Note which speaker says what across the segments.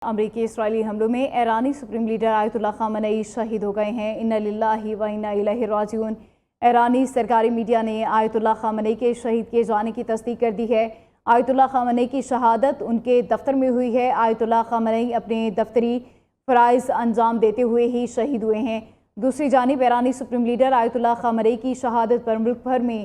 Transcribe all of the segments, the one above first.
Speaker 1: امریکی اسرائیلی حملوں میں ایرانی سپریم لیڈر آیت اللہ خامنئی شہید ہو گئے ہیں۔ انا للہ و انا الیہ راجعون۔ ایرانی سرکاری میڈیا نے آیت اللہ خامنئی کے شہید کیے جانے کی تصدیق کر دی ہے۔ آیت اللہ خامنئی کی شہادت ان کے دفتر میں ہوئی ہے۔ آیت اللہ خامنئی اپنے دفتری فرائض انجام دیتے ہوئے ہی شہید ہوئے ہیں۔ دوسری جانب ایرانی سپریم لیڈر آیت اللہ خامنئی کی شہادت پر ملک بھر میں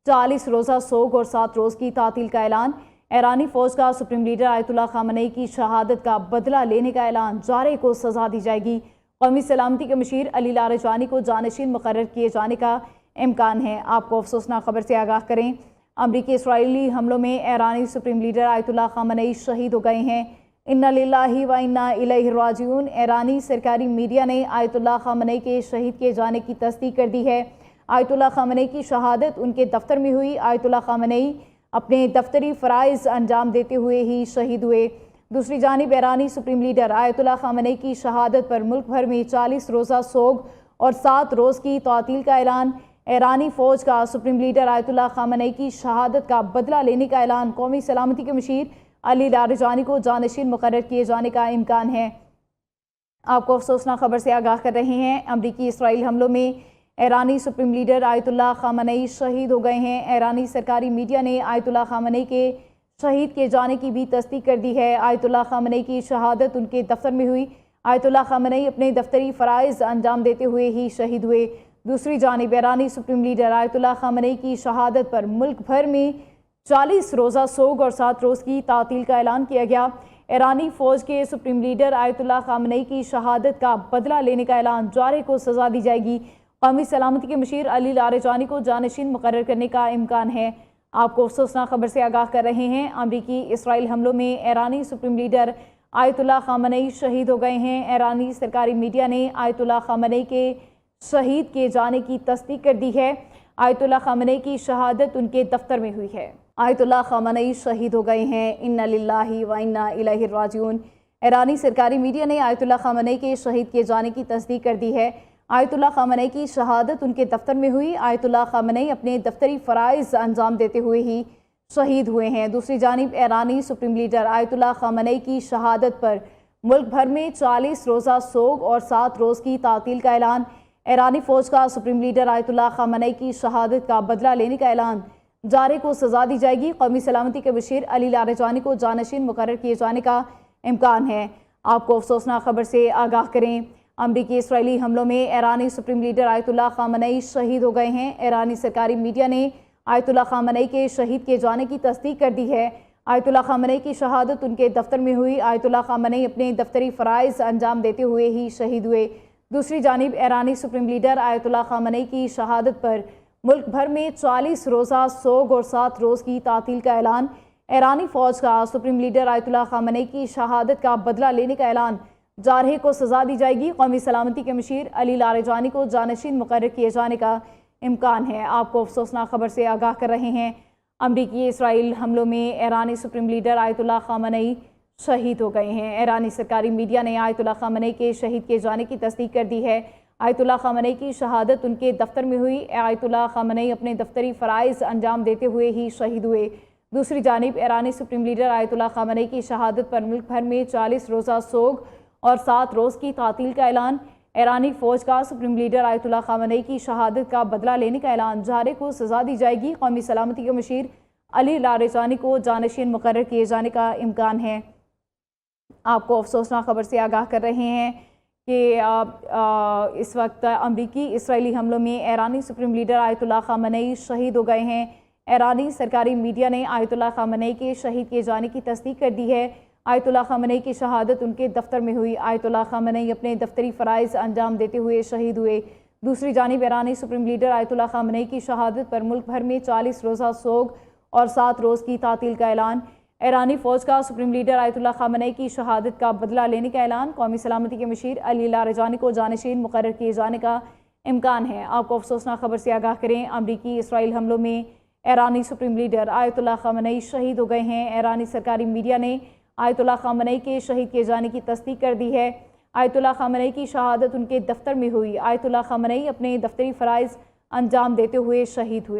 Speaker 1: 40 روزہ سوگ اور 7 روز کی تعطیل کا اعلان۔ ایرانی فوج کا سپریم لیڈر آیت اللہ خامنئی کی شہادت کا بدلہ لینے کا اعلان، جارح کو سزا دی جائے گی۔ قومی سلامتی کے مشیر علی لاریجانی کو جانشین مقرر کیے جانے کا امکان ہے۔ آپ کو افسوسناک خبر سے آگاہ کریں، امریکی اسرائیلی حملوں میں ایرانی سپریم لیڈر آیت اللہ خامنئی شہید ہو گئے ہیں۔ انا للہ و انا الیہ راجعون۔ ایرانی سرکاری میڈیا نے آیت اللہ خامنئی کے شہید کیے جانے کی تصدیق کر دی ہے۔ آیت اللہ خامنئی کی شہادت ان کے دفتر میں ہوئی۔ آیت اللہ خامنئی اپنے دفتری فرائض انجام دیتے ہوئے ہی شہید ہوئے۔ دوسری جانب ایرانی سپریم لیڈر آیت اللہ خامنئی کی شہادت پر ملک بھر میں 40 روزہ سوگ اور 7 روز کی تعطیل کا اعلان۔ ایرانی فوج کا سپریم لیڈر آیت اللہ خامنئی کی شہادت کا بدلہ لینے کا اعلان۔ قومی سلامتی کے مشیر علی لاریجانی کو جانشین مقرر کیے جانے کا امکان ہے۔ آپ کو افسوسناک خبر سے آگاہ کر رہے ہیں، امریکی اسرائیل حملوں میں ایرانی سپریم لیڈر آیت اللہ خامنئی شہید ہو گئے ہیں۔ ایرانی سرکاری میڈیا نے آیت اللہ خامنئی کے شہید کیے جانے کی بھی تصدیق کر دی ہے۔ آیت اللہ خامنئی کی شہادت ان کے دفتر میں ہوئی۔ آیت اللہ خامنئی اپنے دفتری فرائض انجام دیتے ہوئے ہی شہید ہوئے۔ دوسری جانب ایرانی سپریم لیڈر آیت اللہ خامنئی کی شہادت پر ملک بھر میں 40 روزہ سوگ اور 7 روز کی تعطیل کا اعلان کیا گیا۔ ایرانی فوج کے سپریم لیڈر آیت اللہ خامنئی کی شہادت کا بدلہ لینے کا اعلان، جارح کو سزا دی جائے گی۔ قومی سلامتی کے مشیر علی لاریجانی کو جانشین مقرر کرنے کا امکان ہے۔ آپ کو افسوسناک خبر سے آگاہ کر رہے ہیں، امریکی اسرائیل حملوں میں ایرانی سپریم لیڈر آیت اللہ خامنئی شہید ہو گئے ہیں۔ ایرانی سرکاری میڈیا نے آیت اللہ خامنئی کے شہید کیے جانے کی تصدیق کر دی ہے۔ آیت اللہ خامنئی کی شہادت ان کے دفتر میں ہوئی ہے۔ آیت اللہ خامنئی شہید ہو گئے ہیں۔ انا للہ و انا الیہ راجعون۔ ایرانی سرکاری میڈیا نے آیت اللہ خامنئی کے شہید کیے جانے کی تصدیق کر دی ہے۔ آیت اللہ خامنئی کی شہادت ان کے دفتر میں ہوئی۔ آیت اللہ خامنئی اپنے دفتری فرائض انجام دیتے ہوئے ہی شہید ہوئے ہیں۔ دوسری جانب ایرانی سپریم لیڈر آیت اللہ خامنئی کی شہادت پر ملک بھر میں 40 روزہ سوگ اور 7 روز کی تعطیل کا اعلان۔ ایرانی فوج کا سپریم لیڈر آیت اللہ خامنئی کی شہادت کا بدلہ لینے کا اعلان، جارح کو سزا دی جائے گی۔ قومی سلامتی کے مشیر علی لاریجانی کو جانشین مقرر کیے جانے کا امکان ہے۔ آپ کو افسوسناک خبر سے آگاہ کریں، امریکی اسرائیلی حملوں میں ایرانی سپریم لیڈر آیت اللہ خامنئی شہید ہو گئے ہیں۔ ایرانی سرکاری میڈیا نے آیت اللہ خامنئی کے شہید کیے جانے کی تصدیق کر دی ہے۔ آیت اللہ خامنئی کی شہادت ان کے دفتر میں ہوئی۔ آیت اللہ خامنئی اپنے دفتری فرائض انجام دیتے ہوئے ہی شہید ہوئے۔ دوسری جانب ایرانی سپریم لیڈر آیت اللہ خامنئی کی شہادت پر ملک بھر میں 40 روزہ سوگ اور 7 روز کی تعطیل کا اعلان۔ ایرانی فوج کا سپریم لیڈر آیت اللہ خامنئی کی شہادت کا بدلہ لینے کا اعلان، جارح کو سزا دی جائے گی۔ قومی سلامتی کے مشیر علی لاریجانی کو جانشین مقرر کیے جانے کا امکان ہے۔ آپ کو افسوسناک خبر سے آگاہ کر رہے ہیں، امریکی اسرائیل حملوں میں ایرانی سپریم لیڈر آیت اللہ خامنئی شہید ہو گئے ہیں۔ ایرانی سرکاری میڈیا نے آیت اللہ خامنئی کے شہید کیے جانے کی تصدیق کر دی ہے۔ آیت اللہ خامنئی کی شہادت ان کے دفتر میں ہوئی۔ آیت اللہ خامنئی اپنے دفتری فرائض انجام دیتے ہوئے ہی شہید ہوئے۔ دوسری جانب ایرانی سپریم لیڈر آیت اللہ خامنئی کی شہادت پر ملک بھر میں 40 روزہ سوگ اور 7 روز کی تعطیل کا اعلان۔ ایرانی فوج کا سپریم لیڈر آیت اللہ خامنئی کی شہادت کا بدلہ لینے کا اعلان، جارح کو سزا دی جائے گی۔ قومی سلامتی کے مشیر علی لاریجانی کو جانشین مقرر کیے جانے کا امکان ہے۔ آپ کو افسوسناک خبر سے آگاہ کر رہے ہیں کہ اس وقت امریکی اسرائیلی حملوں میں ایرانی سپریم لیڈر آیت اللہ خامنئی شہید ہو گئے ہیں۔ ایرانی سرکاری میڈیا نے آیت اللہ خامنئی کے شہید کیے جانے کی تصدیق کر دی ہے۔ آیت اللہ خامنئی کی شہادت ان کے دفتر میں ہوئی۔ آیت اللہ خامنئی اپنے دفتری فرائض انجام دیتے ہوئے شہید ہوئے۔ دوسری جانب ایرانی سپریم لیڈر آیت اللہ خامنئی کی شہادت پر ملک بھر میں 40 روزہ سوگ اور 7 روز کی تعطیل کا اعلان۔ ایرانی فوج کا سپریم لیڈر آیت اللہ خامنئی کی شہادت کا بدلہ لینے کا اعلان۔ قومی سلامتی کے مشیر علی لاریجانی کو جانشین مقرر کیے جانے کا امکان ہے۔ آپ کو افسوسناک خبر سے آگاہ کریں، امریکی اسرائیل حملوں میں ایرانی سپریم لیڈر آیت اللہ خامنئی شہید ہو گئے ہیں۔ ایرانی سرکاری میڈیا نے آیت اللہ خامنئی کے شہید کیے جانے کی تصدیق کر دی ہے۔ آیت اللہ خامنئی کی شہادت ان کے دفتر میں ہوئی۔ آیت اللہ خامنئی اپنے دفتری فرائض انجام دیتے ہوئے شہید ہوئے۔